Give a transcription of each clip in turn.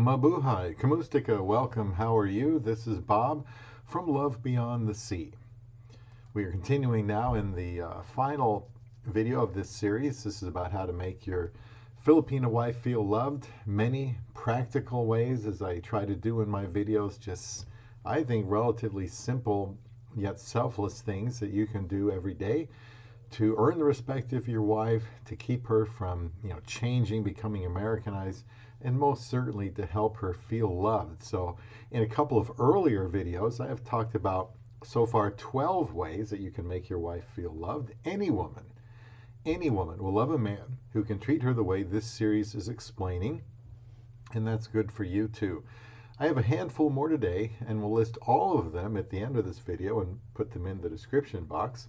Mabuhay, Kamustika, welcome. How are you? This is Bob from Love Beyond the Sea. We are continuing now in the final video of this series. This is about how to make your Filipina wife feel loved. Many practical ways, as I try to do in my videos, just, I think, relatively simple yet selfless things that you can do every day to earn the respect of your wife, to keep her from, changing, becoming Americanized, and most certainly to help her feel loved. So in a couple of earlier videos, I have talked about so far 12 ways that you can make your wife feel loved. Any woman will love a man who can treat her the way this series is explaining, and that's good for you too. I have a handful more today, and we'll list all of them at the end of this video and put them in the description box.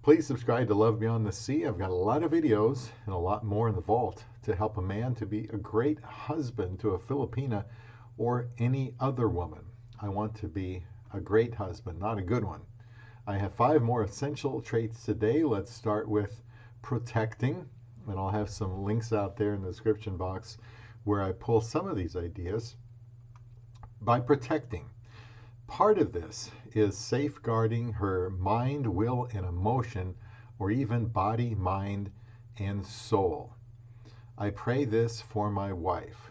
Please subscribe to Love Beyond the Sea. I've got a lot of videos and a lot more in the vault to help a man to be a great husband to a Filipina or any other woman. I want to be a great husband, not a good one. I have 5 more essential traits today. Let's start with protecting, and I'll have some links out there in the description box where I pull some of these ideas. By protecting, part of this is safeguarding her mind, will, and emotion, or even body, mind, and soul. I pray this for my wife.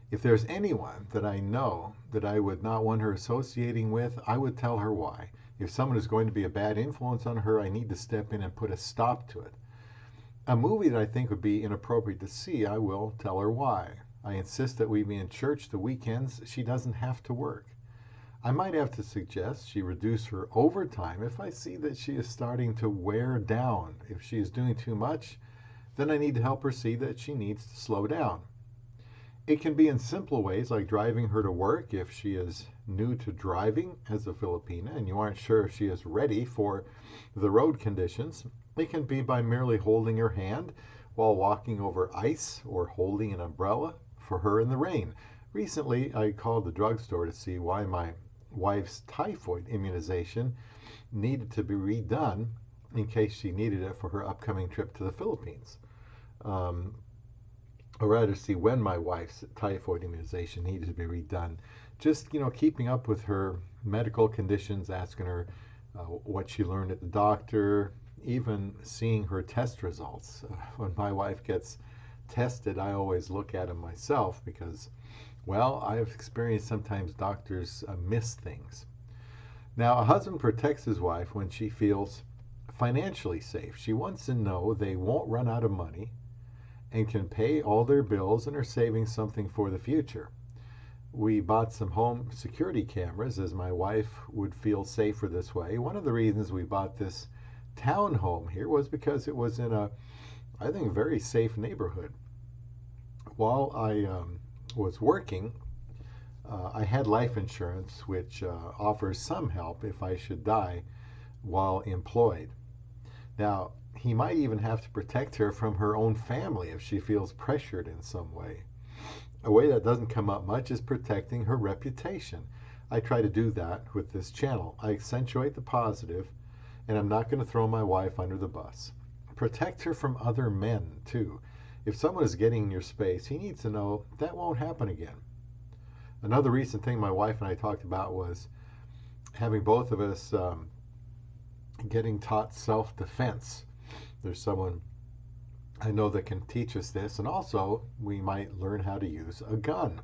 If there's anyone that I know that I would not want her associating with, I would tell her why. If someone is going to be a bad influence on her, I need to step in and put a stop to it. A movie that I think would be inappropriate to see, I will tell her why. I insist that we be in church the weekends. She doesn't have to work. I might have to suggest she reduce her overtime if I see that she is starting to wear down. If she is doing too much, then I need to help her see that she needs to slow down. It can be in simple ways like driving her to work if she is new to driving as a Filipina and you aren't sure if she is ready for the road conditions. It can be by merely holding her hand while walking over ice or holding an umbrella for her in the rain. Recently, I called the drugstore to see why my wife's typhoid immunization needed to be redone in case she needed it for her upcoming trip to the Philippines. Or rather, see when my wife's typhoid immunization needed to be redone. Just, keeping up with her medical conditions, asking her what she learned at the doctor, even seeing her test results. When my wife gets tested, I always look at them myself because, well, I've experienced sometimes doctors miss things. Now, a husband protects his wife when she feels financially safe. She wants to know they won't run out of money and can pay all their bills and are saving something for the future. We bought some home security cameras as my wife would feel safer this way. One of the reasons we bought this townhome here was because it was in a, I think, very safe neighborhood. While I was working, I had life insurance, which offers some help if I should die while employed. Now, he might even have to protect her from her own family if she feels pressured in some way. A way that doesn't come up much is protecting her reputation. I try to do that with this channel. I accentuate the positive, and I'm not going to throw my wife under the bus. Protect her from other men, too. If someone is getting in your space, he needs to know that won't happen again. Another recent thing my wife and I talked about was having both of us getting taught self-defense. There's someone I know that can teach us this, and also we might learn how to use a gun.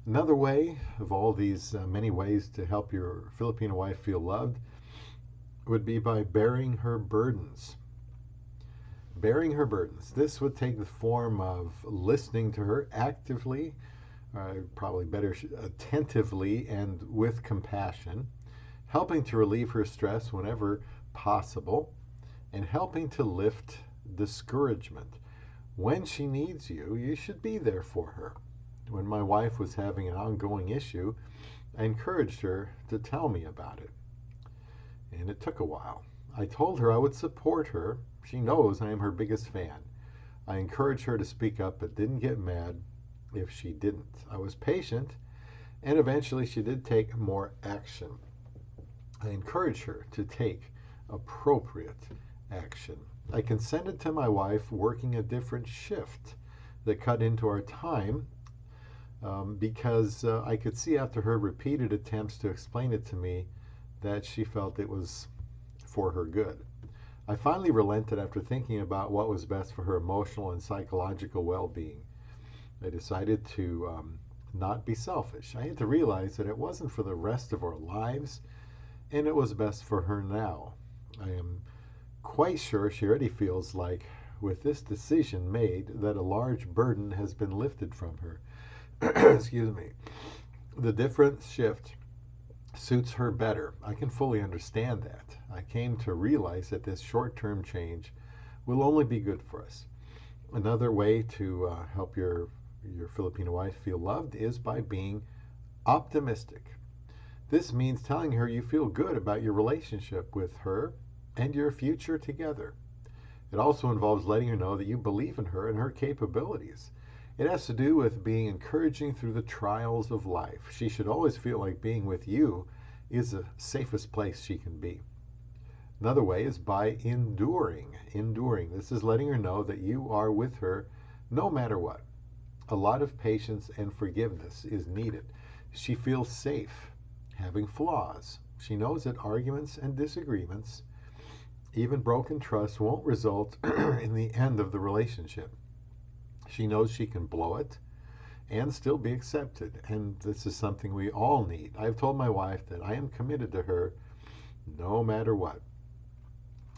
Another way of all these many ways to help your Filipina wife feel loved would be by bearing her burdens. Bearing her burdens. This would take the form of listening to her actively, probably better attentively and with compassion, helping to relieve her stress whenever possible, and helping to lift discouragement. When she needs you, you should be there for her. When my wife was having an ongoing issue, I encouraged her to tell me about it. And it took a while. I told her I would support her. She knows I am her biggest fan. I encouraged her to speak up, but didn't get mad if she didn't. I was patient, and eventually she did take more action. I encouraged her to take appropriate action. I consented to my wife working a different shift that cut into our time because I could see after her repeated attempts to explain it to me that she felt it was for her good. I finally relented after thinking about what was best for her emotional and psychological well-being. I decided to not be selfish. I had to realize that it wasn't for the rest of our lives, and it was best for her now. I am quite sure she already feels like, with this decision made, that a large burden has been lifted from her. Excuse me. The different shift suits her better. I can fully understand that. I came to realize that this short-term change will only be good for us. Another way to help your Filipino wife feel loved is by being optimistic. This means telling her you feel good about your relationship with her and your future together. It also involves letting her know that you believe in her and her capabilities. It has to do with being encouraging through the trials of life. She should always feel like being with you is the safest place she can be. Another way is by enduring. Enduring. This is letting her know that you are with her no matter what. A lot of patience and forgiveness is needed. She feels safe having flaws. She knows that arguments and disagreements, even broken trust, won't result in the end of the relationship. She knows she can blow it and still be accepted, and this is something we all need. I've told my wife that I am committed to her no matter what.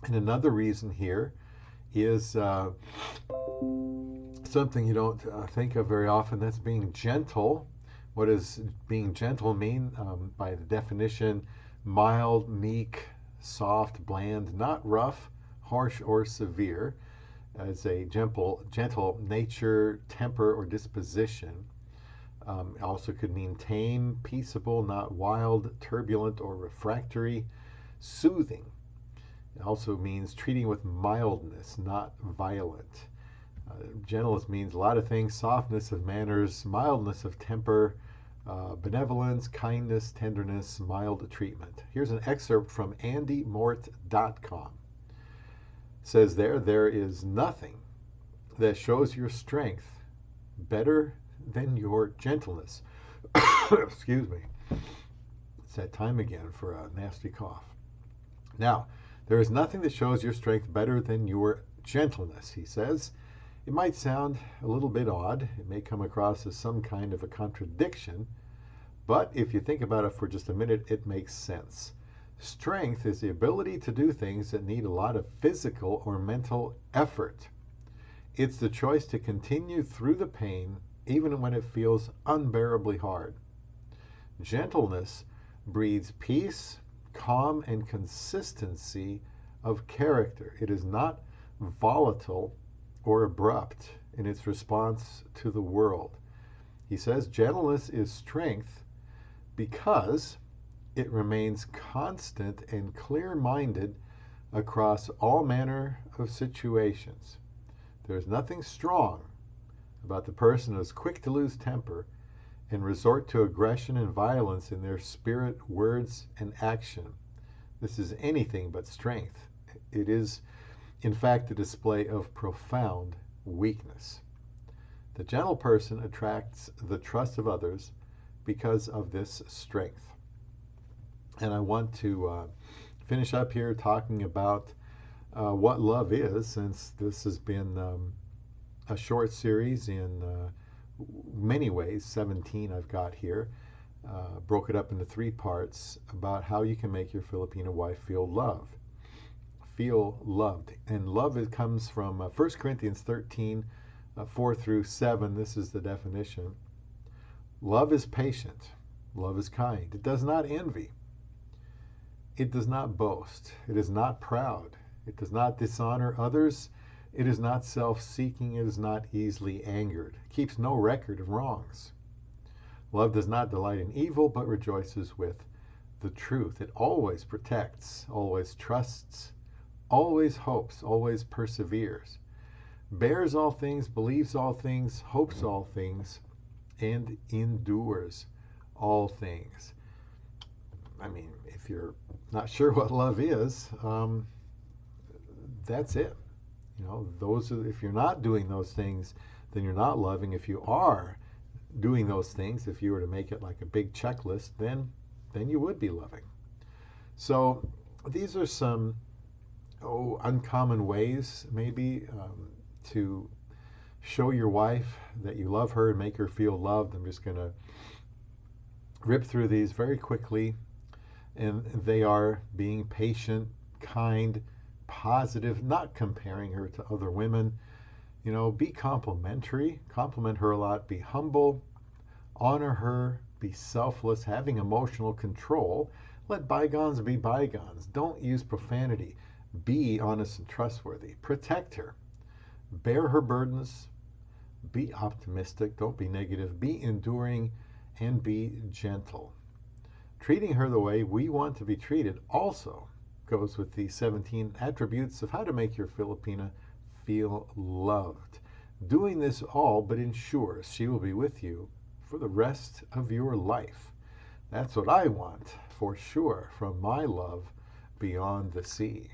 And another reason here is something you don't think of very often. That's being gentle. What does being gentle mean? By the definition, mild, meek, soft, bland, not rough, harsh, or severe. As a gentle nature, temper, or disposition. Also could mean tame, peaceable, not wild, turbulent, or refractory. Soothing. It also means treating with mildness, not violent. Gentleness means a lot of things: softness of manners, mildness of temper, benevolence, kindness, tenderness, mild treatment. Here's an excerpt from andymort.com. Says there is nothing that shows your strength better than your gentleness. Excuse me. It's that time again for a nasty cough. Now, there is nothing that shows your strength better than your gentleness, he says. It might sound a little bit odd. It may come across as some kind of a contradiction, but if you think about it for just a minute, it makes sense. Strength is the ability to do things that need a lot of physical or mental effort. It's the choice to continue through the pain even when it feels unbearably hard. Gentleness breeds peace, calm, and consistency of character. It is not volatile or abrupt in its response to the world. He says gentleness is strength because it remains constant and clear-minded across all manner of situations. There is nothing strong about the person who is quick to lose temper and resort to aggression and violence in their spirit, words, and action. This is anything but strength. It is, in fact, a display of profound weakness. The gentle person attracts the trust of others because of this strength. And I want to finish up here talking about what love is, since this has been a short series in many ways. 17 I've got here. Broke it up into 3 parts about how you can make your Filipino wife feel loved. And love, it comes from 1 Corinthians 13, 4 through 7. This is the definition. Love is patient. Love is kind. It does not envy. It does not boast. It is not proud. It does not dishonor others. It is not self-seeking. It is not easily angered. It keeps no record of wrongs. Love does not delight in evil, but rejoices with the truth. It always protects, always trusts, always hopes, always perseveres, bears all things, believes all things, hopes all things, and endures all things. I mean, if you're not sure what love is, that's it. You know, if you're not doing those things, then you're not loving. If you are, doing those things, if you were to make it like a big checklist, then you would be loving. So these are some uncommon ways maybe to show your wife that you love her and make her feel loved. I'm just going to rip through these very quickly. And they are being patient, kind, positive, not comparing her to other women. You know, be complimentary, compliment her a lot, be humble, honor her, be selfless, having emotional control. Let bygones be bygones. Don't use profanity. Be honest and trustworthy. Protect her. Bear her burdens. Be optimistic. Don't be negative. Be enduring and be gentle. Treating her the way we want to be treated also goes with the 17 attributes of how to make your Filipina feel loved. Doing this all but ensures she will be with you for the rest of your life. That's what I want for sure from my love beyond the sea.